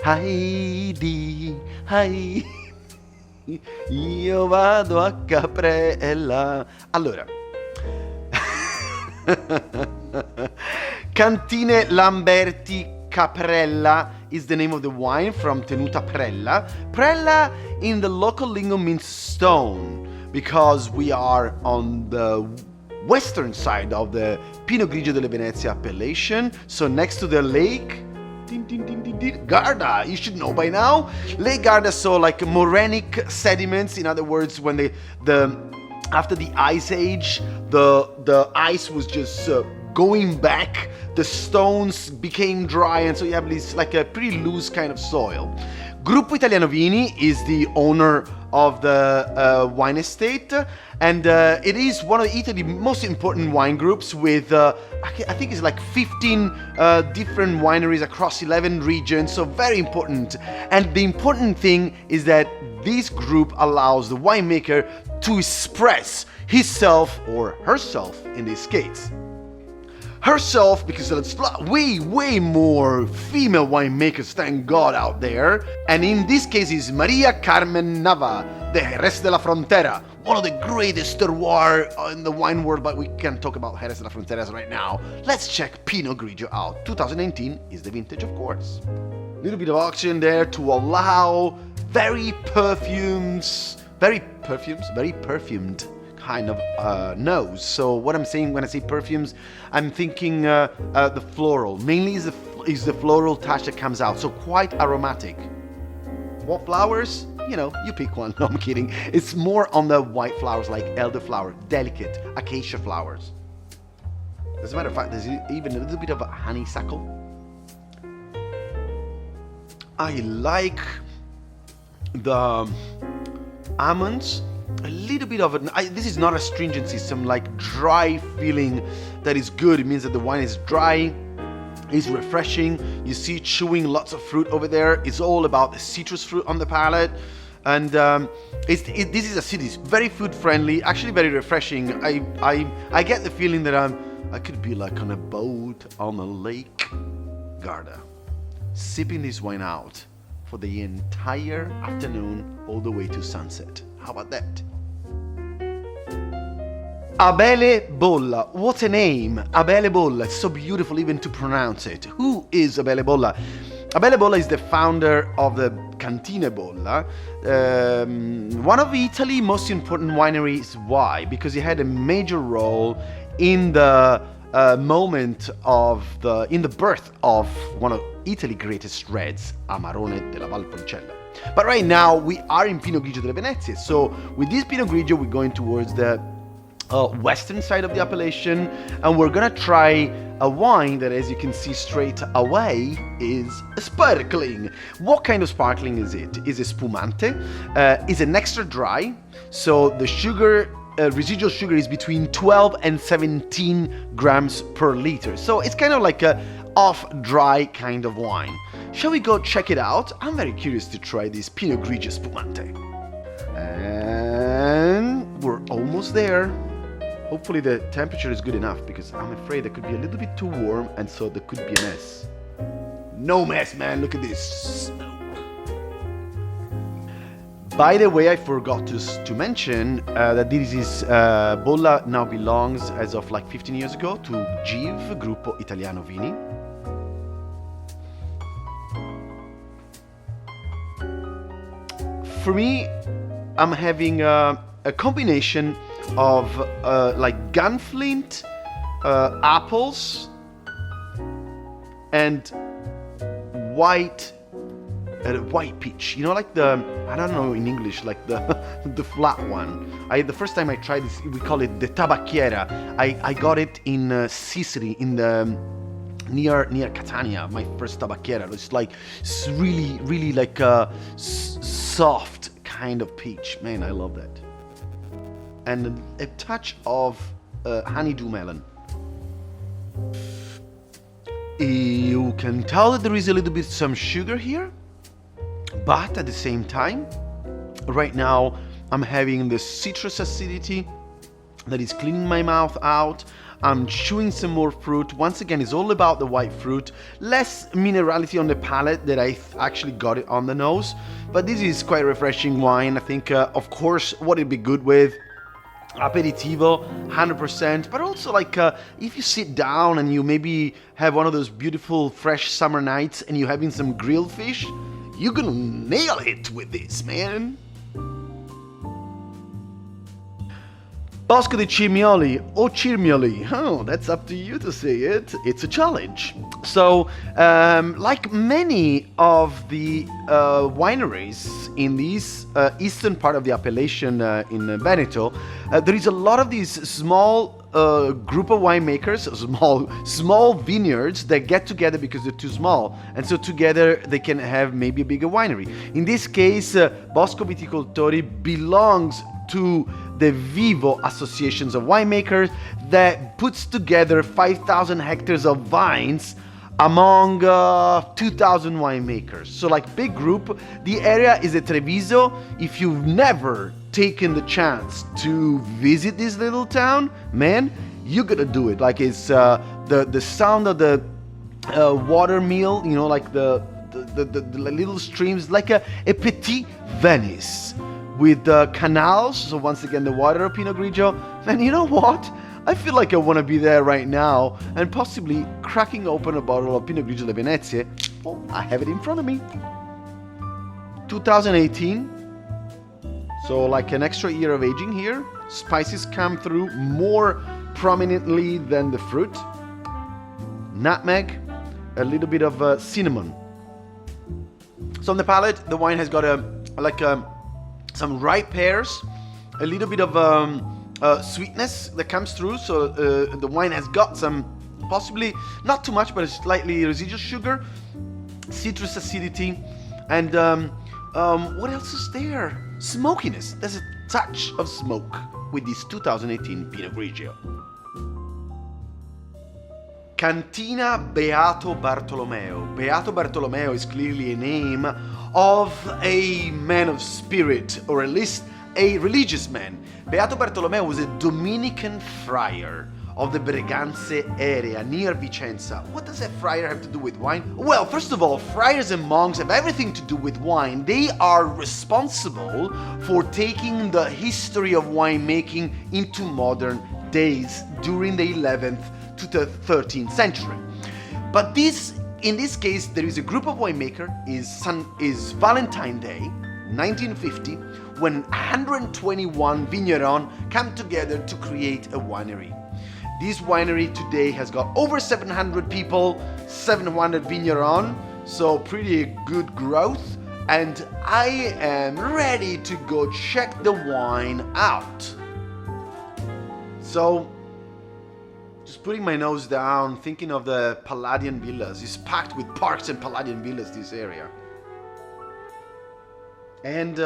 Heidi, io vado a Caprella. Allora, Cantine Lamberti Caprella is the name of the wine from Tenuta Prella. Prella in the local lingo means stone because we are on the western side of the Pinot Grigio delle Venezie appellation, so next to the lake Garda, you should know by now. Lake Garda, so like morenic sediments. In other words, when after the ice age, the ice was just going back. The stones became dry, and so you have this like a pretty loose kind of soil. Gruppo Italiano Vini is the owner of the wine estate, and it is one of Italy's most important wine groups with I think it's like 15 different wineries across 11 regions, so very important. And the important thing is that this group allows the winemaker to express himself or herself in this case. Herself, because there's way more female winemakers, thank God, out there. And in this case is Maria Carmen Nava, the Jerez de la Frontera, one of the greatest terroir in the wine world, but we can't talk about Jerez de la Frontera right now. Let's check Pinot Grigio out. 2019 is the vintage, of course. Little bit of oxygen there to allow very perfumed kind of nose. So what I'm saying when I say perfumes, I'm thinking the floral. Mainly is the floral touch that comes out. So quite aromatic. What flowers? You know, you pick one. No, I'm kidding. It's more on the white flowers like elderflower, delicate acacia flowers. As a matter of fact, there's even a little bit of a honeysuckle. I like the almonds. A little bit of this is not astringency, some like dry feeling that is good. It means that the wine is dry, is refreshing. You see chewing lots of fruit over there. It's all about the citrus fruit on the palate. And this is a city. It's very food friendly, actually very refreshing. I get the feeling that I could be like on a boat on the lake Garda, sipping this wine out for the entire afternoon all the way to sunset. How about that? Abele Bolla. What a name! Abele Bolla. It's so beautiful even to pronounce it. Who is Abele Bolla? Abele Bolla is the founder of the Cantine Bolla, one of Italy's most important wineries. Why? Because he had a major role in the in the birth of one of Italy's greatest reds, Amarone della Valpolicella. But right now we are in Pinot Grigio delle Venezie, so with this Pinot Grigio we're going towards the western side of the appellation, and we're gonna try a wine that, as you can see straight away, is sparkling. What kind of sparkling is it? Is it spumante? Is an extra dry, so the sugar residual sugar is between 12 and 17 grams per liter, so it's kind of like a off dry kind of wine. Shall we go check it out? I'm very curious to try this Pinot Grigio spumante. And we're almost there. Hopefully the temperature is good enough, because I'm afraid it could be a little bit too warm, and so there could be a mess. No mess, man, look at this. By the way, I forgot to mention that this is Bolla now belongs, as of like 15 years ago, to GIV, Gruppo Italiano Vini. For me, I'm having a combination of like gunflint, apples, and white peach. You know, like I don't know in English, like the flat one. The first time I tried this, we call it the tabacchiera. I got it in Sicily, in the near Catania. My first tabacchiera. It's like really like a soft kind of peach. Man, I love that. and a touch of honeydew melon. You can tell that there is a little bit some sugar here, but at the same time, right now I'm having the citrus acidity that is cleaning my mouth out. I'm chewing some more fruit. Once again, it's all about the white fruit. Less minerality on the palate that I actually got it on the nose. But this is quite refreshing wine. I think, of course, what it'd be good with aperitivo, 100%. But also, like, if you sit down and you maybe have one of those beautiful fresh summer nights and you're having some grilled fish, you're gonna nail it with this, man. Bosco di Cimioli or Cirmioli, oh, that's up to you to say it. It's a challenge. So, like many of the wineries in this eastern part of the appellation in Veneto, there is a lot of these small group of winemakers, small vineyards that get together because they're too small, and so together they can have maybe a bigger winery. In this case, Bosco Viticultori belongs to the Vivo associations of winemakers that puts together 5,000 hectares of vines among 2,000 winemakers. So like big group. The area is at Treviso. If you've never taken the chance to visit this little town, man, you gotta do it. Like it's the sound of the water mill, you know, like the little streams, like a petit Venice. With canals, so once again the water of Pinot Grigio. And you know what? I feel like I want to be there right now and possibly cracking open a bottle of Pinot Grigio delle Venezie. Oh, I have it in front of me. 2018. So like an extra year of aging here. Spices come through more prominently than the fruit. Nutmeg, a little bit of cinnamon. So on the palate, the wine has got some ripe pears, a little bit of sweetness that comes through. So the wine has got some, possibly not too much, but a slightly residual sugar, citrus acidity, and what else is there? Smokiness. There's a touch of smoke with this 2018 Pinot Grigio. Cantina Beato Bartolomeo. Beato Bartolomeo is clearly a name of a man of spirit, or at least a religious man. Beato Bartolomeo was a Dominican friar of the Breganze area near Vicenza. What does a friar have to do with wine? Well, first of all, friars and monks have everything to do with wine. They are responsible for taking the history of winemaking into modern days during the 11th to the 13th century. But in this case, there is a group of winemakers. Is Valentine Day, 1950, when 121 vignerons come together to create a winery. This winery today has got over 700 people, 700 vignerons, so pretty good growth. And I am ready to go check the wine out. So, just putting my nose down, thinking of the Palladian villas. It's packed with parks and Palladian villas, this area. And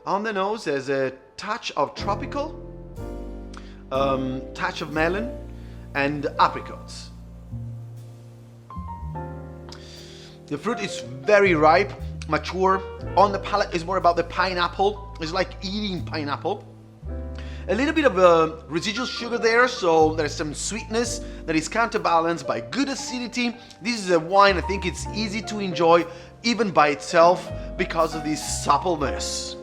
on the nose, there's a touch of tropical, touch of melon, and apricots. The fruit is very ripe, mature. On the palate, it's more about the pineapple. It's like eating pineapple. A little bit of residual sugar there, so there's some sweetness that is counterbalanced by good acidity. This is a wine I think it's easy to enjoy even by itself because of this suppleness.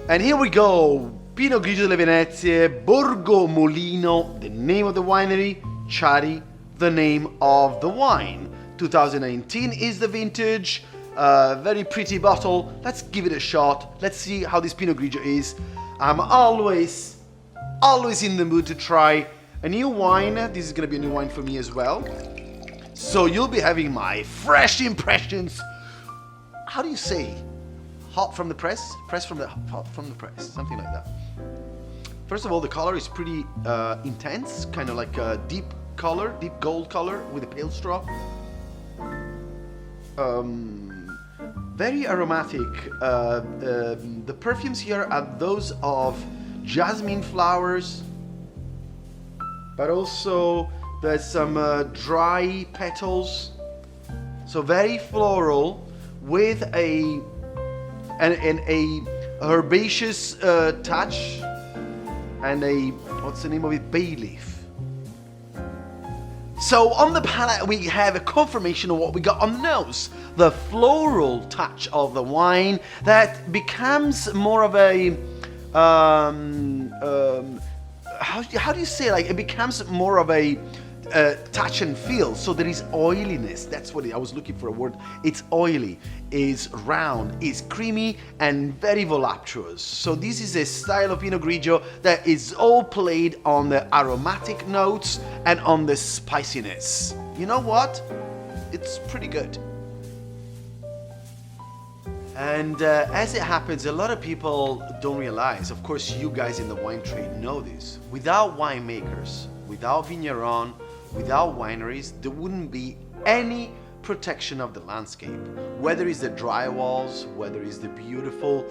And here we go, Pinot Grigio delle Venezie, Borgo Molino, the name of the winery, Chiari, the name of the wine. 2019 is the vintage. Very pretty bottle. Let's give it a shot. Let's see how this Pinot Grigio is. I'm always in the mood to try a new wine. This is gonna be a new wine for me as well. So you'll be having my fresh impressions. How do you say? Hot from the press? Hot from the press, something like that. First of all, the color is pretty intense, kind of like a deep gold color with a pale straw. Very aromatic. The perfumes here are those of jasmine flowers, but also there's some dry petals. So very floral with an herbaceous touch and a, what's the name of it, bay leaf. So on the palate we have a confirmation of what we got on the nose. The floral touch of the wine that becomes more of a, how do you say, like, it becomes more of a touch and feel. So there is oiliness. That's what I was looking for, a word. It's oily, is round, is creamy, and very voluptuous. So this is a style of Pinot Grigio that is all played on the aromatic notes and on the spiciness. You know what? It's pretty good. And as it happens, a lot of people don't realize, of course you guys in the wine trade know this, without winemakers, without vigneron, without wineries, there wouldn't be any protection of the landscape. Whether it's the dry walls, whether it's the beautiful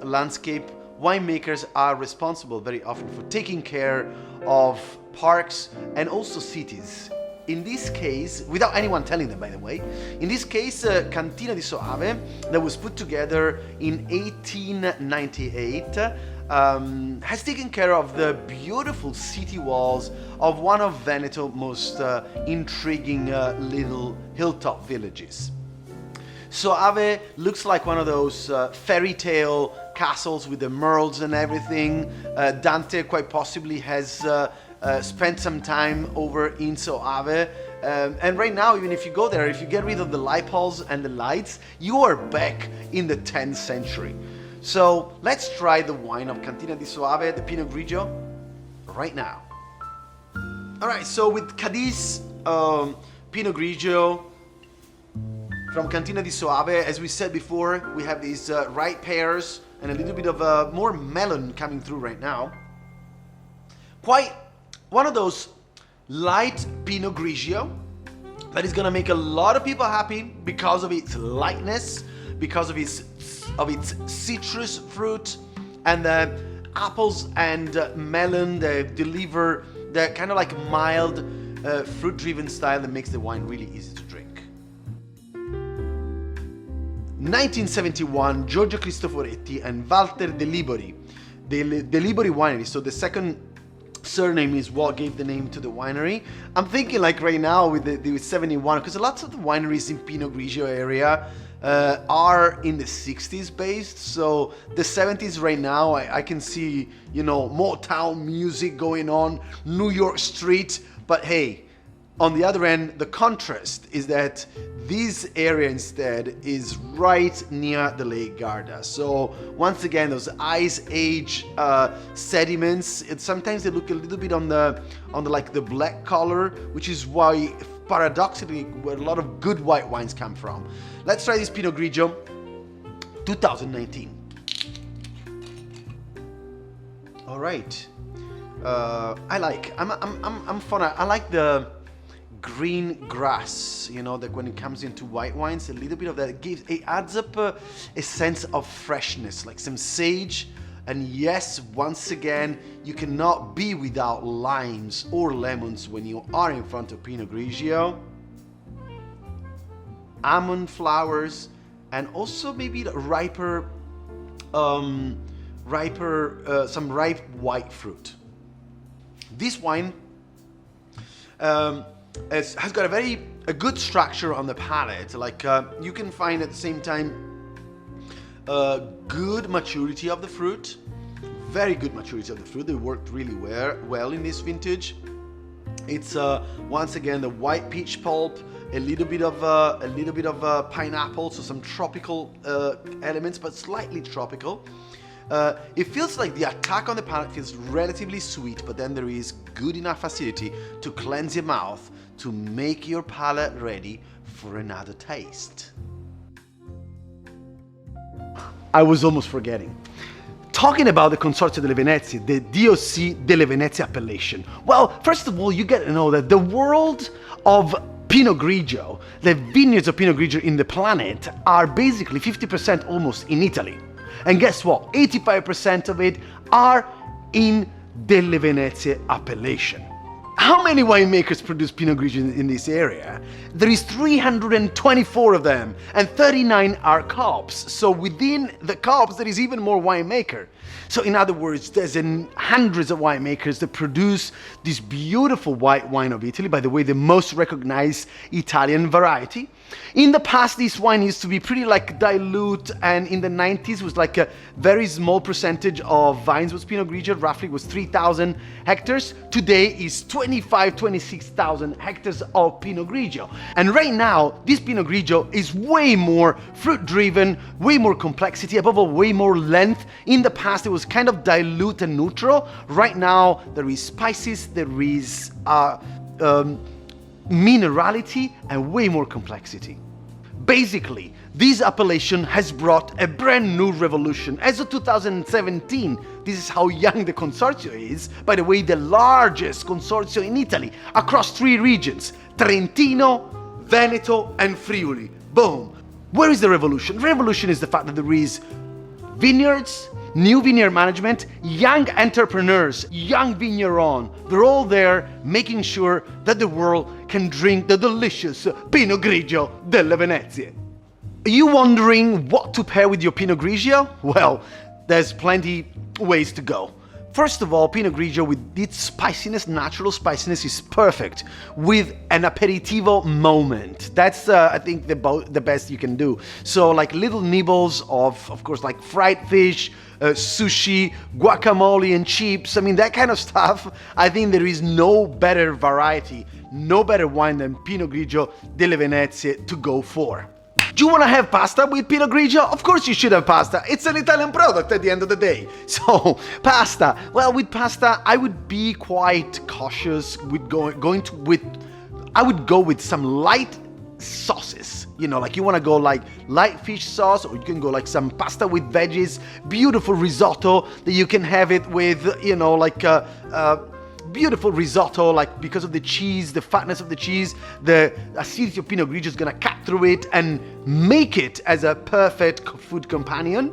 landscape, winemakers are responsible very often for taking care of parks and also cities. In this case, without anyone telling them, by the way, in this case, Cantina di Soave, that was put together in 1898, has taken care of the beautiful city walls of one of Veneto's most intriguing little hilltop villages. Soave looks like one of those fairy tale castles with the emeralds and everything. Dante quite possibly has spent some time over in Soave. And right now, even if you go there, if you get rid of the light poles and the lights, you are back in the 10th century. So let's try the wine of Cantina di Soave, the Pinot Grigio, right now. All right, so with Cadiz Pinot Grigio from Cantina di Soave, as we said before, we have these ripe pears and a little bit of more melon coming through right now. Quite one of those light Pinot Grigio that is gonna make a lot of people happy because of its lightness, because of its citrus fruit, and the apples and melon that deliver the kind of like mild fruit-driven style that makes the wine really easy to drink. 1971, Giorgio Cristoforetti and Walter Delibori, the Delibori winery. So the second surname is what gave the name to the winery. I'm thinking like right now with the 71, because lots of the wineries in Pinot Grigio area are in the 60s based, so the 70s right now I can see, you know, Motown music going on, New York street, but hey, on the other end, the contrast is that this area instead is right near the Lake Garda. So once again, those ice age sediments, sometimes they look a little bit on the like the black color, which is why paradoxically where a lot of good white wines come from. Let's try this Pinot Grigio 2019. All right, I'm fun. I like the green grass, you know, that when it comes into white wines, a little bit of that it adds up a sense of freshness, like some sage. And yes, once again, you cannot be without limes or lemons when you are in front of Pinot Grigio. Almond flowers, and also maybe the some ripe white fruit. This wine has got a good structure on the palate. Like you can find at the same time good maturity of the fruit, very good maturity of the fruit. They worked really well in this vintage. It's once again the white peach pulp, a little bit of pineapple, so some tropical elements, but slightly tropical. It feels like the attack on the palate feels relatively sweet, but then there is good enough acidity to cleanse your mouth, to make your palate ready for another taste. I was almost forgetting. Talking about the Consorzio delle Venezie, the DOC delle Venezie appellation. Well, first of all, you get to know that the world of Pinot Grigio, the vineyards of Pinot Grigio in the planet are basically 50% almost in Italy. And guess what? 85% of it are in Delle Venezie appellation. How many winemakers produce Pinot Grigio in this area? There is 324 of them, and 39 are co-ops. So within the co-ops, there is even more winemaker. So in other words, there's hundreds of winemakers that produce this beautiful white wine of Italy, by the way, the most recognized Italian variety. In the past, this wine used to be pretty like dilute, and in the 90s was like a very small percentage of vines was Pinot Grigio, roughly was 3,000 hectares. Today is 26,000 hectares of Pinot Grigio. And right now, this Pinot Grigio is way more fruit-driven, way more complexity, above all, way more length. In the past, it was kind of dilute and neutral. Right now, there is spices, there is minerality, and way more complexity. Basically, this appellation has brought a brand new revolution. As of 2017, this is how young the consortium is. By the way, the largest consortium in Italy, across 3 regions, Trentino, Veneto, and Friuli. Boom. Where is the revolution? The revolution is the fact that there is vineyards, new vineyard management, young entrepreneurs, young vigneron. They're all there making sure that the world can drink the delicious Pinot Grigio delle Venezie. Are you wondering what to pair with your Pinot Grigio? Well, there's plenty ways to go. First of all, Pinot Grigio with its spiciness, natural spiciness, is perfect with an aperitivo moment. That's, I think, the best you can do. So like little nibbles of course, like fried fish, sushi, guacamole and chips. I mean, that kind of stuff. I think there is no better variety, no better wine than Pinot Grigio delle Venezie to go for. Do you want to have pasta with Pinot Grigio? Of course you should have pasta. It's an Italian product at the end of the day. So, pasta. Well, with pasta, I would be quite cautious with I would go with some light sauces. You know, like you want to go like light fish sauce, or you can go like some pasta with veggies, beautiful risotto that you can have it with, you know, like beautiful risotto, like because of the cheese, the fatness of the cheese, the acidity of Pinot Grigio is gonna cut through it and make it as a perfect food companion.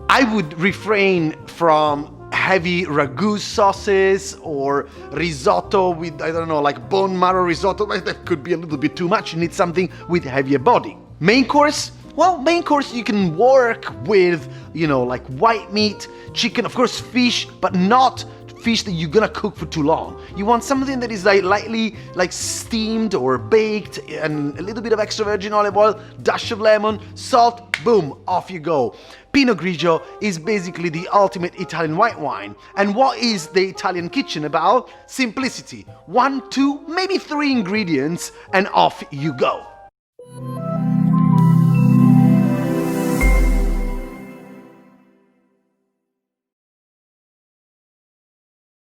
I would refrain from heavy ragu sauces or risotto with, I don't know, like bone marrow risotto. That could be a little bit too much. You need something with heavier body. Main course? Well, main course you can work with, you know, like white meat, chicken, of course fish, but not fish that you're gonna cook for too long. You want something that is like lightly like steamed or baked, and a little bit of extra virgin olive oil, dash of lemon, salt, boom, off you go. Pinot Grigio is basically the ultimate Italian white wine. And what is the Italian kitchen about? Simplicity. 1, 2, maybe 3 ingredients, and off you go.